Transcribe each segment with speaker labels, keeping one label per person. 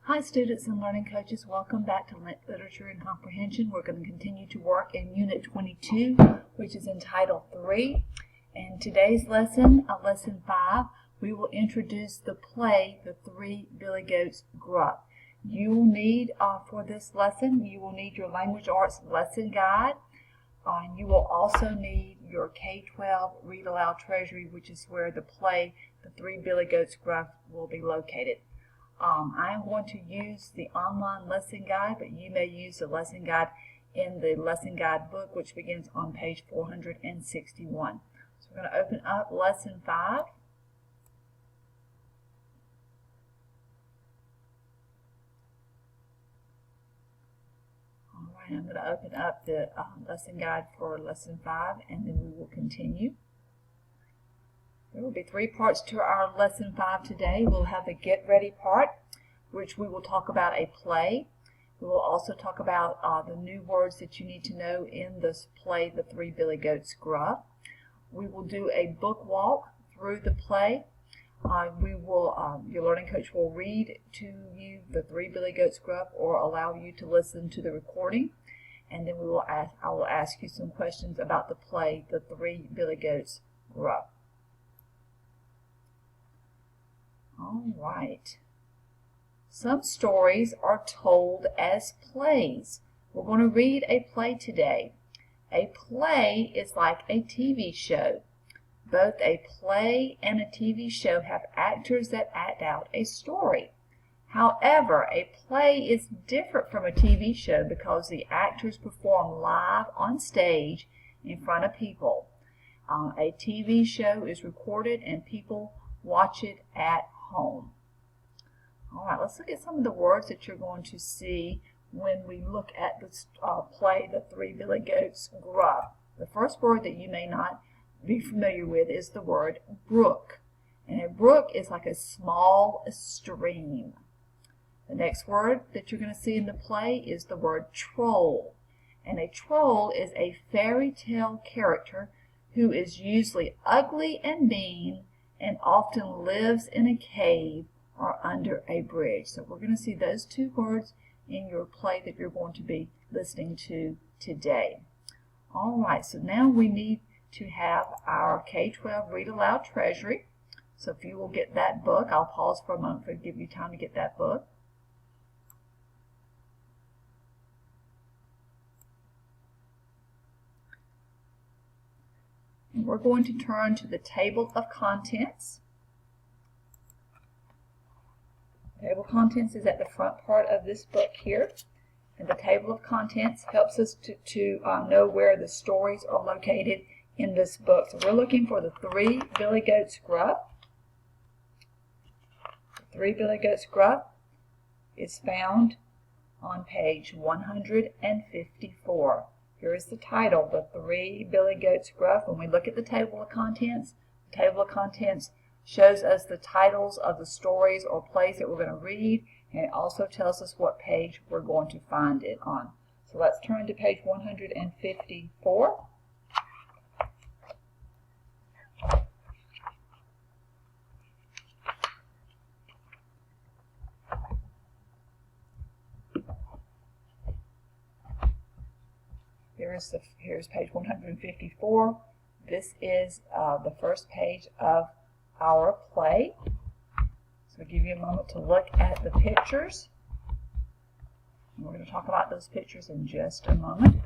Speaker 1: Hi students and learning coaches, welcome back to Literature and Comprehension. We're going to continue to work in Unit 22, which is entitled 3. And today's lesson, Lesson 5, we will introduce the play, The Three Billy Goats Gruff. You will need, for this lesson, you will need your Language Arts lesson guide. And you will also need your K-12 Read Aloud Treasury, which is where the play, The Three Billy Goats Gruff, will be located. I am going to use the online lesson guide, but you may use the lesson guide in the lesson guide book, which begins on page 461. So we're going to open up Lesson 5. All right, I'm going to open up the lesson guide for Lesson 5, and then we will continue. There will be 3 parts to our Lesson 5 today. We'll have the Get Ready part, which we will talk about a play. We will also talk about the new words that you need to know in this play, The Three Billy Goats Gruff. We will do a book walk through the play. Your learning coach will read to you The Three Billy Goats Gruff or allow you to listen to the recording. And then I will ask you some questions about the play, The Three Billy Goats Gruff. All right. Some stories are told as plays. We're going to read a play today. A play is like a TV show. Both a play and a TV show have actors that act out a story. However, a play is different from a TV show because the actors perform live on stage in front of people. A TV show is recorded and people watch it at home. All right, let's look at some of the words that you're going to see when we look at this play, The Three Billy Goats Gruff. The first word that you may not be familiar with is the word brook. And a brook is like a small stream. The next word that you're going to see in the play is the word troll. And a troll is a fairy tale character who is usually ugly and mean and often lives in a cave or under a bridge. So we're going to see those 2 words in your play that you're going to be listening to today. All right, so now we need to have our K-12 Read Aloud Treasury. So if you will get that book, I'll pause for a moment to give you time to get that book. And we're going to turn to the table of contents. The table of contents is at the front part of this book here. And the table of contents helps us to know where the stories are located in this book. So we're looking for The Three Billy Goats Gruff. The Three Billy Goats Gruff is found on page 154. Here is the title, The Three Billy Goats Gruff. When we look at the table of contents shows us the titles of the stories or plays that we're going to read, and it also tells us what page we're going to find it on. So let's turn to page 154. Here's page 154. This is the first page of our play. So I'll give you a moment to look at the pictures. And we're going to talk about those pictures in just a moment.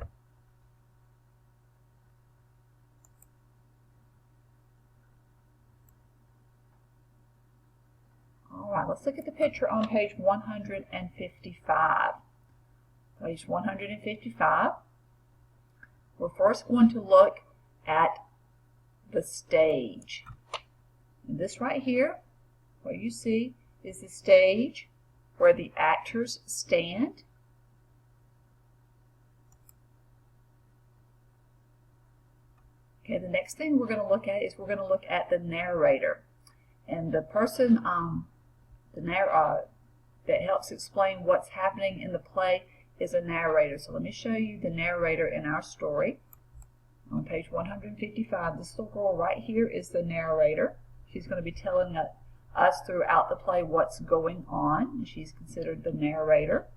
Speaker 1: All right, let's look at the picture on page 155. Page 155. We're first going to look at the stage. And this right here, what you see is the stage where the actors stand. Okay, the next thing we're going to look at is the narrator. And the person that helps explain what's happening in the play is a narrator. So let me show you the narrator in our story. On page 155, this little girl right here is the narrator. She's going to be telling us throughout the play what's going on. She's considered the narrator.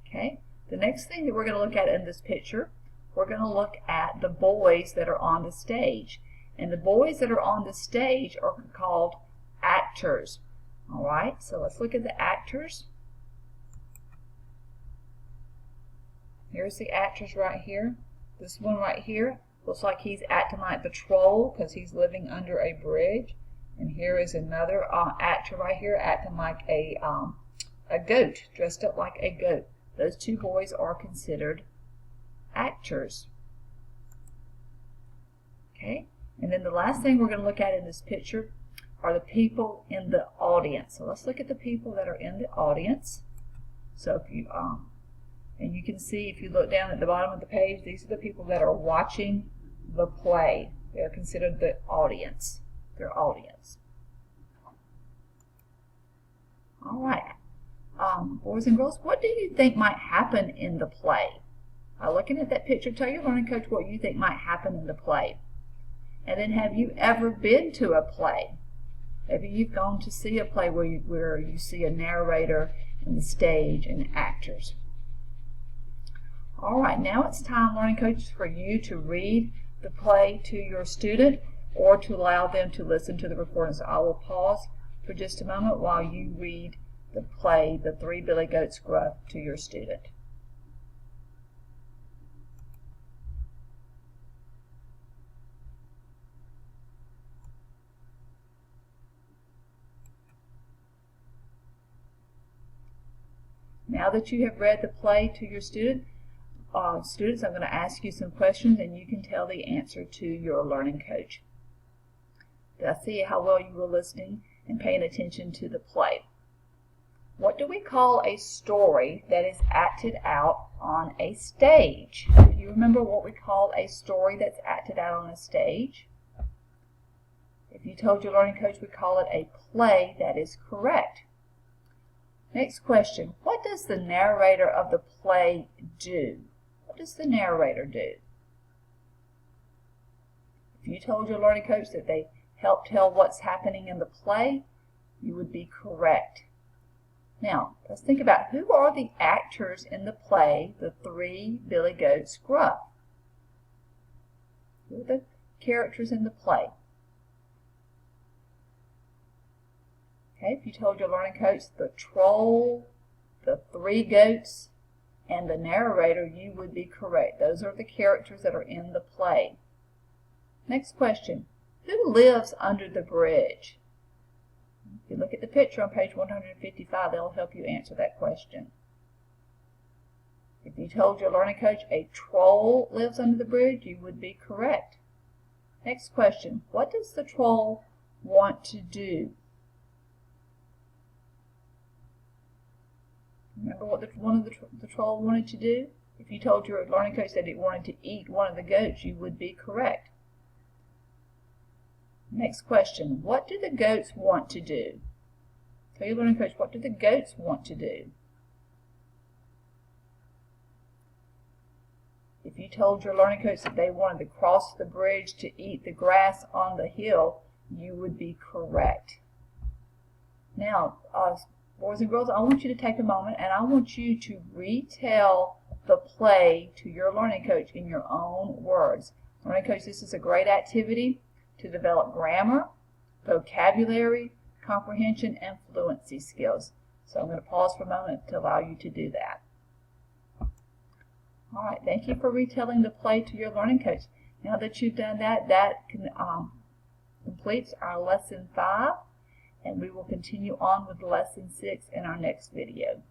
Speaker 1: Okay, the next thing that we're going to look at in this picture, we're going to look at the boys that are on the stage. And the boys that are on the stage are called actors. All right, so let's look at the actors. Here's the actors right here. This one right here looks like he's acting like the troll because he's living under a bridge. And here is another actor right here acting like a goat, dressed up like a goat. Those two boys are considered actors. Okay, and then the last thing we're going to look at in this picture are the people in the audience. So let's look at the people that are in the audience. So if you and you can see if you look down at the bottom of the page, these are the people that are watching the play. They're considered the audience. Their audience. All right, boys and girls, what do you think might happen in the play? Looking at that picture, tell your learning coach what you think might happen in the play. And then, have you ever been to a play? Maybe you've gone to see a play where you see a narrator and the stage and actors. All right, now it's time, learning coaches, for you to read the play to your student or to allow them to listen to the recording. So I will pause for just a moment while you read the play, The Three Billy Goats Gruff, to your student. Now that you have read the play to your students, I'm going to ask you some questions and you can tell the answer to your learning coach. Let's see how well you were listening and paying attention to the play. What do we call a story that is acted out on a stage? Do you remember what we call a story that's acted out on a stage? If you told your learning coach, we call it a play. That is correct. Next question, what does the narrator of the play do? What does the narrator do? If you told your learning coach that they help tell what's happening in the play, you would be correct. Now, let's think about who are the actors in the play, The Three Billy Goats Gruff? Who are the characters in the play? Okay, if you told your learning coach the troll, the three goats, and the narrator, you would be correct. Those are the characters that are in the play. Next question, who lives under the bridge? If you look at the picture on page 155, they'll help you answer that question. If you told your learning coach a troll lives under the bridge, you would be correct. Next question, what does the troll want to do? Remember what the troll wanted to do? If you told your learning coach that it wanted to eat one of the goats, you would be correct. Next question, what do the goats want to do? Tell your learning coach, what do the goats want to do? If you told your learning coach that they wanted to cross the bridge to eat the grass on the hill, you would be correct. Now, boys and girls, I want you to take a moment and I want you to retell the play to your learning coach in your own words. Learning coach, this is a great activity to develop grammar, vocabulary, comprehension, and fluency skills. So I'm going to pause for a moment to allow you to do that. All right, thank you for retelling the play to your learning coach. Now that you've done that, completes our lesson 5. And we will continue on with lesson 6 in our next video.